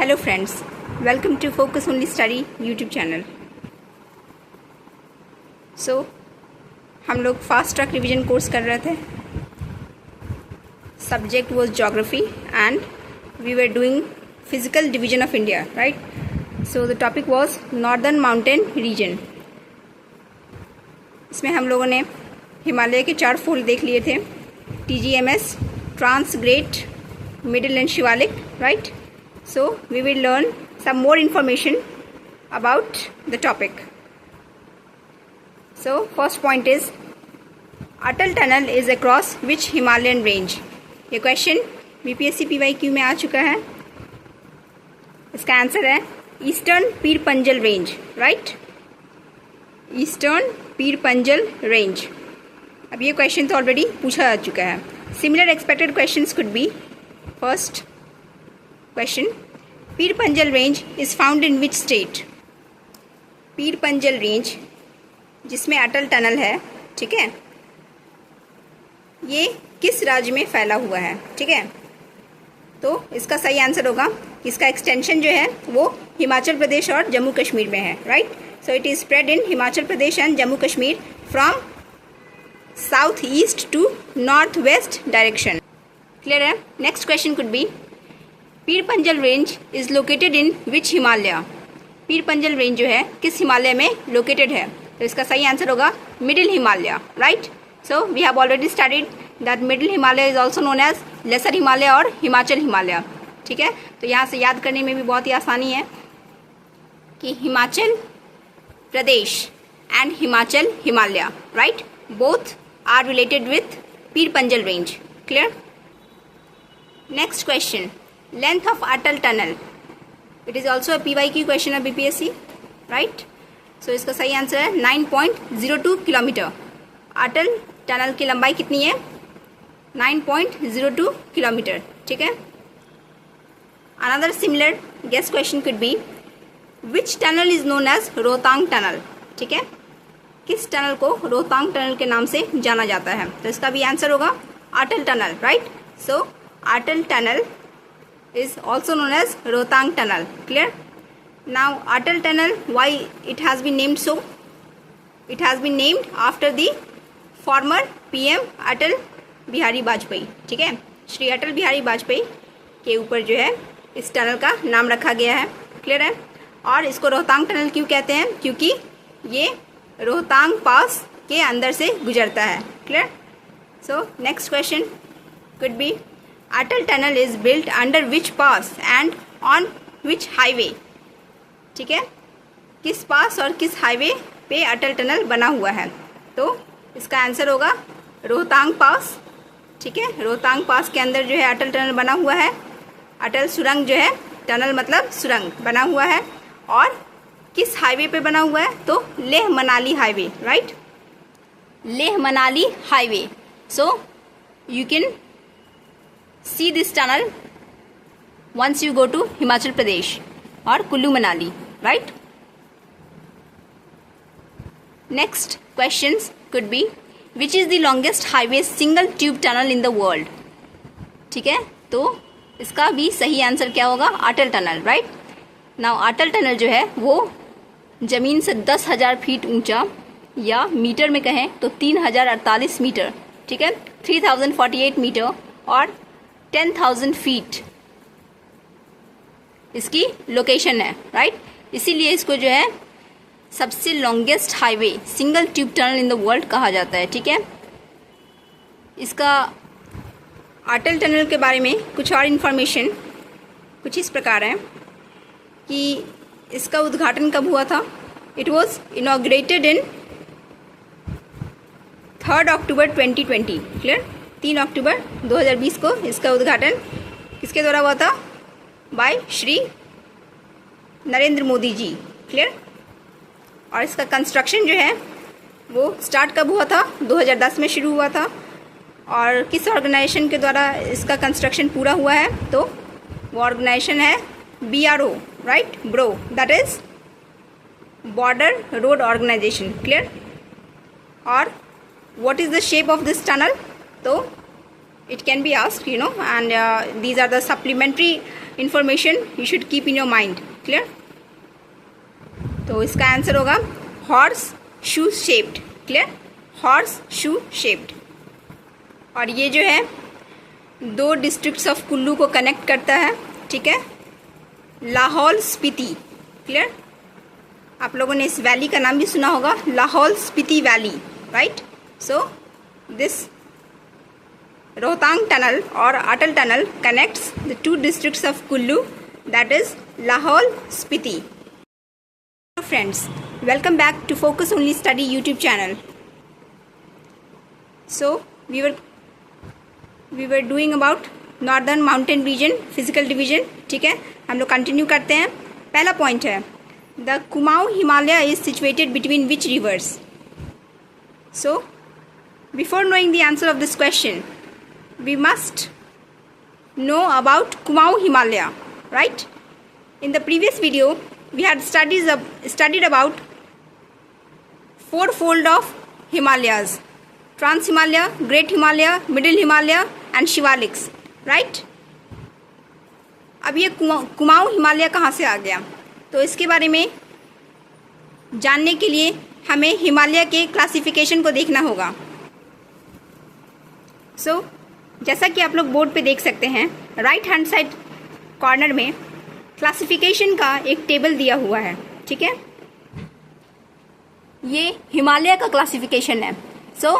Hello friends, welcome to focus only study YouTube channel. So हम लोग fast track revision course कर रहे थे। Subject was geography and we were doing physical division of India, right? So the topic was northern mountain region. इसमें हम लोगों ने हिमालय के 4 फोल्ड देख लिए थे, TGMS, trans great, middle and Shivalik, right? So we will learn some more information about the topic. So first point is Atal Tunnel is across which Himalayan range? ये question BPSC PYQ में आ चुका है। इसका answer है eastern पीर Panjal range, right? Eastern पीर Panjal range. अब ये question तो already पूछा जा चुका है। Similar expected questions could be first question, Pir Panjal range is found in which state? Pir Panjal range जिसमें अटल टनल है, ठीक है, ये किस राज्य में फैला हुआ है? ठीक है, तो इसका सही आंसर होगा, इसका एक्सटेंशन जो है वो हिमाचल प्रदेश और जम्मू कश्मीर में है, right? So it is spread in Himachal Pradesh and Jammu Kashmir from south east to north west direction. Clear है? Next question could be Pir Panjal range is located in which Himalaya? Pir Panjal range जो है किस हिमालय में लोकेटेड है? तो इसका सही आंसर होगा middle Himalaya, right? So we have already studied that middle Himalaya is also known as lesser Himalaya और हिमाचल हिमालय, ठीक है? तो यहाँ से याद करने में भी बहुत ही आसानी है कि Himachal Pradesh and Himachal Himalaya, right, both are related with Pir Panjal range. Clear? Next question, length of Atal Tunnel. It is also a PYQ question of BPSC, right? So इसका सही आंसर है 9.02 किलोमीटर। अटल टनल की लंबाई कितनी है? 9.02 किलोमीटर, ठीक है? Another similar guess question could be which tunnel is known as Rohtang tunnel? ठीक है, किस टनल को रोहतांग टनल के नाम से जाना जाता है? तो इसका भी आंसर होगा Atal tunnel, right? So Atal tunnel is also known as Rohtang Tunnel. Clear? Now Atal Tunnel, why it has been named so? It has been named after the former PM Atal Bihari Vajpayee, ठीक है? श्री अटल बिहारी वाजपेयी के ऊपर जो है इस टनल का नाम रखा गया है। क्लियर है? और इसको रोहतांग टनल क्यों कहते हैं? क्योंकि ये रोहतांग पास के अंदर से गुजरता है। Clear? So next question could B Atal Tunnel is built under which pass and on which highway? ठीक है, किस पास और किस हाईवे पे अटल टनल बना हुआ है? तो इसका आंसर होगा रोहतांग पास, ठीक है? रोहतांग पास के अंदर जो है अटल टनल बना हुआ है। अटल सुरंग जो है, टनल मतलब सुरंग, बना हुआ है। और किस हाईवे पे बना हुआ है? तो Leh Manali highway, right? Leh Manali highway. So you can see this tunnel once you go to Himachal Pradesh or Kullu Manali, right? Next questions could be which is the longest highway single tube tunnel in the world? ठीक है, तो इसका भी सही answer क्या होगा? Atal tunnel, right? Now अटल tunnel जो है वो जमीन से 10,000 फीट ऊंचा, या मीटर में कहें तो 3,048 मीटर, ठीक है, 3,048 मीटर और 10,000 फीट इसकी लोकेशन है, राइट? इसीलिए इसको जो है सबसे longest highway single tube tunnel in the world कहा जाता है, ठीक है? इसका अटल टनल के बारे में कुछ और इन्फॉर्मेशन कुछ इस प्रकार है कि इसका उद्घाटन कब हुआ था? It was inaugurated in 3 October 2020। Clear? 3 अक्टूबर 2020 को इसका उद्घाटन किसके द्वारा हुआ था? बाय श्री नरेंद्र मोदी जी। क्लियर? और इसका कंस्ट्रक्शन जो है वो स्टार्ट कब हुआ था? 2010 में शुरू हुआ था। और किस ऑर्गेनाइजेशन के द्वारा इसका कंस्ट्रक्शन पूरा हुआ है? तो वो ऑर्गेनाइजेशन है BRO, right? Bro, that is border road organisation. Clear? और what is the shape of this tunnel? तो it can be asked, and these are the supplementary information you should keep in your mind. Clear? तो इसका answer होगा horse shoe shaped. Clear? Horse shoe shaped. और ये जो है 2 districts of Kullu को connect करता है। ठीक है? लाहौल स्पीति। क्लियर? आप लोगों ने इस वैली का नाम भी सुना होगा, Lahaul Spiti valley, right? So this Rohtang tunnel और अटल tunnel connects the 2 districts of Kullu, that is Lahaul Spiti. Hello friends, welcome back to Focus Only Study YouTube channel. So we were doing about Northern Mountain Region Physical Division. ठीक है, हम लोग continue करते हैं। पहला point है the Kumaon Himalaya is situated between which reverse. So before knowing the answer of this question we must know about Kumaon Himalaya, right? In the previous video we had studied about 4-fold of Himalayas: Trans Himalaya, Great Himalaya, Middle Himalaya and Shivaliks, right? अब ये कुमाऊं हिमालय कहाँ से आ गया, तो इसके बारे में जानने के लिए हमें हिमालय के क्लासिफिकेशन को देखना होगा। सो जैसा कि आप लोग बोर्ड पे देख सकते हैं, राइट हैंड साइड कॉर्नर में क्लासिफिकेशन का एक टेबल दिया हुआ है। ठीक है, ये हिमालय का क्लासिफिकेशन है। सो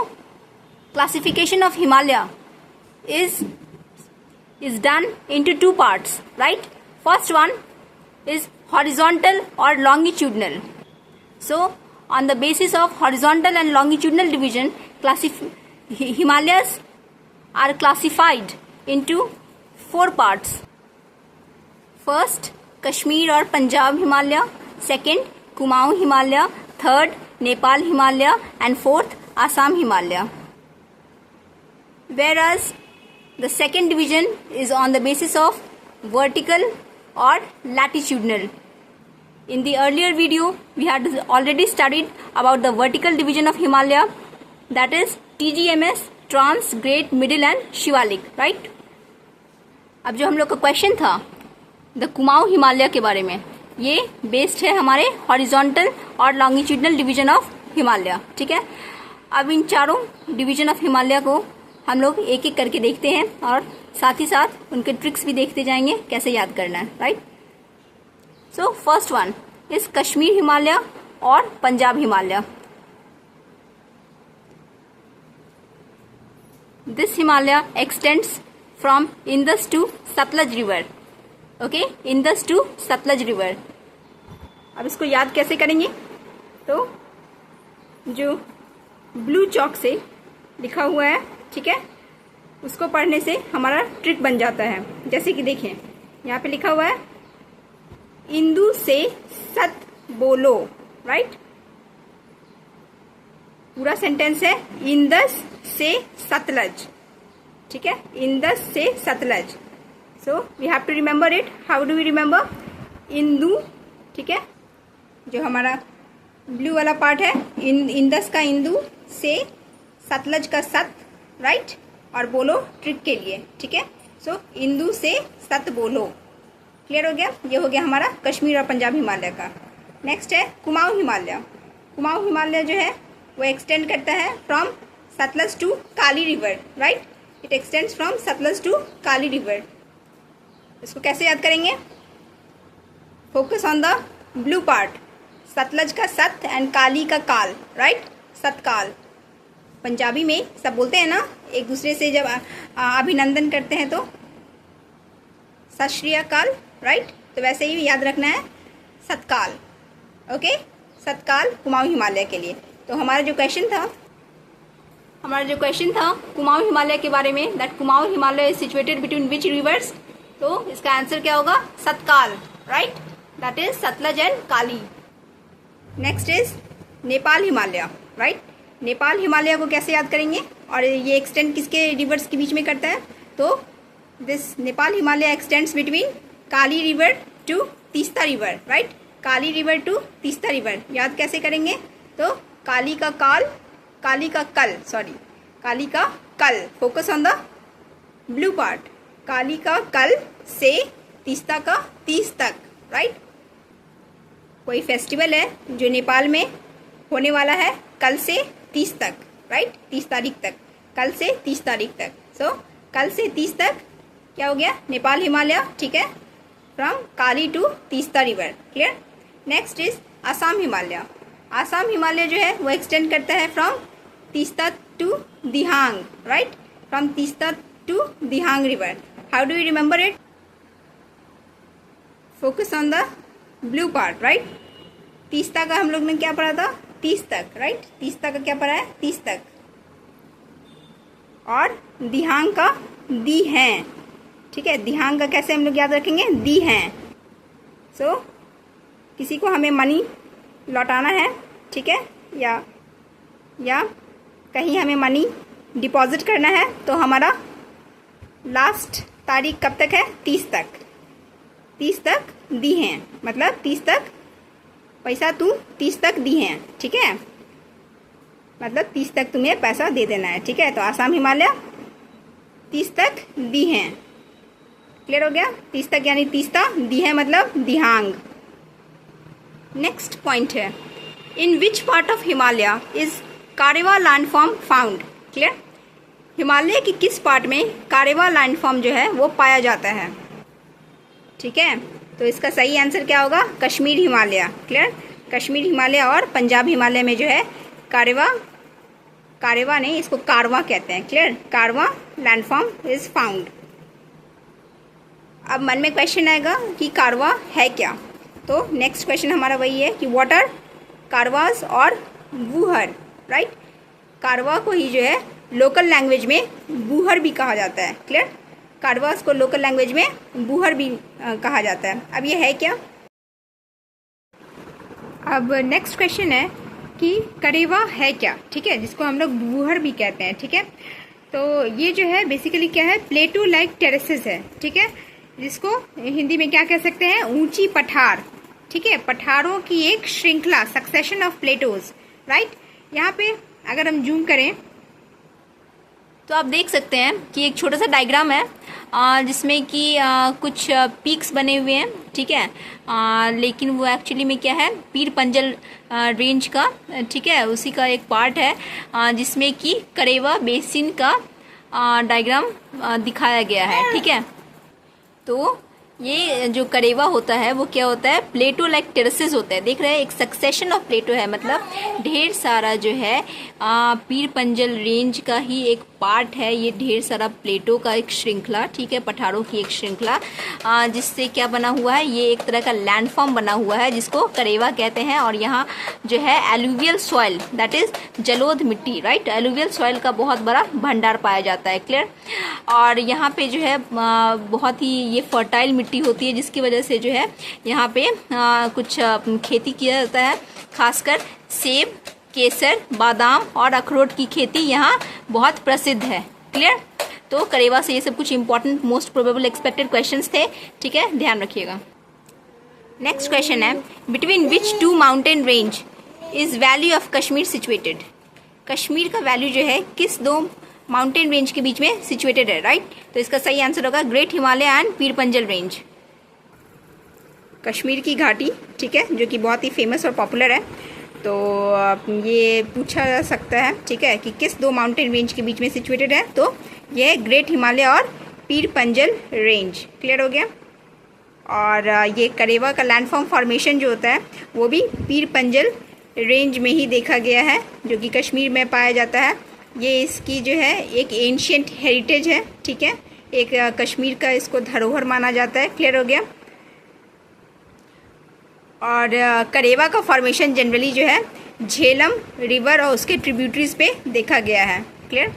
classification of Himalaya is done into 2 parts, right? First one is horizontal or longitudinal. So on the basis of horizontal and longitudinal division, Himalayas are classified into 4 parts. First, Kashmir or Punjab Himalaya. Second, Kumaon Himalaya. Third, Nepal Himalaya. And fourth, Assam Himalaya. Whereas the second division is on the basis of vertical or latitudinal. In the earlier video, we had already studied about the vertical division of Himalaya, that is TGMS, trans, great, middle and Shivalik, right? अब जो हम लोग का question था the Kumaon Himalaya के बारे में, ये बेस्ड है हमारे हॉरिजॉन्टल और लॉन्गिट्यूडनल डिवीजन ऑफ हिमालय। ठीक है, अब इन चारों डिवीजन ऑफ हिमालय को हम लोग एक एक करके देखते हैं और साथ ही साथ उनके ट्रिक्स भी देखते जाएंगे कैसे याद करना है, right? So first one is Kashmir Himalaya और Punjab Himalaya. This Himalaya extends from Indus to Satluj River. Okay, Indus to Satluj River. अब इसको याद कैसे करेंगे? तो जो ब्लू चॉक से लिखा हुआ है, ठीक है, उसको पढ़ने से हमारा ट्रिक बन जाता है। जैसे कि देखिए यहाँ पे लिखा हुआ है इंदु से सत बोलो, राइट? पूरा सेंटेंस है इंदस से सतलज। ठीक है, इंदस से Sutlej. So we have to remember it. How do we remember? Indu, ठीक है, जो हमारा ब्लू वाला पार्ट है, इंदस का इंदु, से सतलज का सत, राइट? और बोलो ट्रिक के लिए। ठीक है, सो इंदु से सत बोलो। क्लियर हो गया? ये हो गया हमारा कश्मीर और पंजाब हिमालय का। नेक्स्ट है कुमाऊं हिमालय। कुमाऊं हिमालय जो है वो एक्सटेंड करता है from Sutlej to Kali river, right? It extends from Sutlej to Kali river. इसको कैसे याद करेंगे? Focus on the blue part, Sutlej का सत एंड काली का काल, राइट? सतकाल। पंजाबी में सब बोलते हैं ना, एक दूसरे से जब अभिनंदन करते हैं तो सत श्री अकाल, राइट? तो वैसे ही याद रखना है सतकाल। ओके, सतकाल कुमाऊं हिमालय के लिए। तो हमारा जो क्वेश्चन था कुमाऊं हिमालय के बारे में, that Kumaon Himalaya is situated between which rivers, तो इसका आंसर क्या होगा? सतकाल, right? That is Satluj and Kali. Next is Nepal Himalaya, right? Nepal Himalaya को कैसे याद करेंगे और ये एक्सटेंड किसके रिवर्स के बीच में करता है? तो this Nepal Himalaya extends between Kali river to Teesta river, right? Kali river to Teesta river. याद कैसे करेंगे? तो काली का काल, काली का कल, सॉरी, काली का कल। Focus on the blue part. Kali का कल से तीस्ता का 30 तक, राइट। कोई फेस्टिवल है जो नेपाल में होने वाला है कल से 30 तक, राइट, 30 तारीख तक, कल से 30 तारीख तक। सो कल से 30 तक क्या हो गया, नेपाल हिमालय, ठीक है, from Kali to Teesta river, clear. Next is Assam Himalaya. Assam Himalaya जो है वो एक्सटेंड करता है from Teesta to Dihang, right, from Teesta to Dihang river. How do you remember it? Focus on the blue part, right. Teesta का हम लोग ने क्या पढ़ा था, 30 तक, राइट, तीस्ता का क्या पढ़ा है, 30 तक, और दिहांग का दी हैं, ठीक है। दिहांग का कैसे हम लोग याद रखेंगे, दी हैं। सो किसी को हमें मनी लौटाना है, ठीक है, या कहीं हमें मनी डिपॉजिट करना है, तो हमारा लास्ट तारीख कब तक है, 30 तक। 30 तक दी हैं, मतलब 30 तक पैसा तू 30 तक दी हैं, ठीक है, मतलब 30 तक तुम्हें पैसा दे देना है, ठीक है। तो आसाम हिमालय 30 तक दी हैं, क्लियर हो गया। 30 तक यानी तीस्ता, दी है मतलब दिहांग। नेक्स्ट पॉइंट है, in which part of Himalaya is Karewa landform found, clear. Himalaya की किस पार्ट में कारेवा लैंडफॉर्म जो है वो पाया जाता है, ठीक है। तो इसका सही आंसर क्या होगा, कश्मीर हिमालय, क्लियर। कश्मीर हिमालय और पंजाब हिमालय में जो है कारेवा नहीं, इसको कारवा कहते हैं, क्लियर। कारवा लैंडफॉर्म इज फाउंड। अब मन में क्वेश्चन आएगा कि कारवा है क्या, तो नेक्स्ट क्वेश्चन हमारा वही है कि व्हाट आर कारवास और वूहर, राइट। कारवा को ही जो है लोकल लैंग्वेज में वूहर भी कहा जाता है, क्लियर। कारवास को लोकल लैंग्वेज में वूहर भी कहा जाता है। अब ये है क्या, अब नेक्स्ट क्वेश्चन है कि करेवा है क्या, ठीक है, जिसको हम लोग वूहर भी कहते हैं, ठीक है। तो ये जो है बेसिकली क्या है, प्लेटो लाइक टेरेसेस है, ठीक है, जिसको हिंदी में क्या कह सकते हैं, ऊंची पठार, ठीक है, पठारों की एक श्रृंखला, सक्सेशन ऑफ प्लेटोज, राइट। यहाँ पे अगर हम जूम करें तो आप देख सकते हैं कि एक छोटा सा डायग्राम है जिसमें कि कुछ पीक्स बने हुए हैं, ठीक है, लेकिन वो एक्चुअली में क्या है, पीर पंजल रेंज का, ठीक है, उसी का एक पार्ट है जिसमें कि करेवा बेसिन का डायग्राम दिखाया गया है, ठीक है। तो ये जो करेवा होता है वो क्या होता है, प्लेटो लाइक टेरेसेस होता है, देख रहे हैं, एक सक्सेशन ऑफ प्लेटो है, मतलब ढेर सारा जो है पीर पंजल रेंज का ही एक पार्ट है, ये ढेर सारा प्लेटो का एक श्रृंखला, ठीक है, पठारों की एक श्रृंखला, जिससे क्या बना हुआ है, ये एक तरह का लैंडफॉर्म बना हुआ है जिसको करेवा कहते हैं। और यहाँ जो है एलुवियल सॉइल, दैट इज जलोध मिट्टी, राइट, एलुवियल सॉइल का बहुत बड़ा भंडार पाया जाता है, क्लियर। और यहाँ पे जो है बहुत ही ये फर्टाइल मिट्टी होती है, जिसकी वजह से जो है यहाँ पे कुछ खेती किया जाता है, खासकर सेब, केसर, बादाम और अखरोट की खेती यहाँ बहुत प्रसिद्ध है, क्लियर। तो करेवा से ये सब कुछ important most probable expected questions थे, ठीक है, ध्यान रखिएगा। नेक्स्ट क्वेश्चन है, between which two mountain range is valley of Kashmir situated. Kashmir का वैल्यू जो है किस दो माउंटेन रेंज के बीच में सिचुएटेड है, राइट। तो इसका सही आंसर होगा great Himalaya and Pir Panjal range. Kashmir की घाटी, ठीक है, जो कि बहुत ही फेमस और पॉपुलर है, तो ये पूछा जा सकता है, ठीक है, कि किस दो माउंटेन रेंज के बीच में सिचुएटेड है, तो ये ग्रेट हिमालय और पीर पंजल रेंज, क्लियर हो गया। और ये करेवा का लैंडफॉर्म फॉर्मेशन जो होता है वो भी पीर पंजल रेंज में ही देखा गया है, जो कि कश्मीर में पाया जाता है। ये इसकी जो है एक एंशिएंट हेरिटेज है, ठीक है, एक कश्मीर का इसको धरोहर माना जाता है, क्लियर हो गया। और करेवा का फॉर्मेशन जनरली जो है झेलम रिवर और उसके ट्रिब्यूटरीज पे देखा गया है, क्लियर।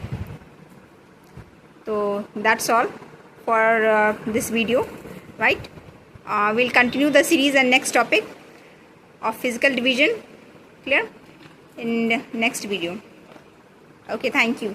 तो that's all for this video, right. Will continue the series and next topic of physical division, clear, in next video. Okay, thank you.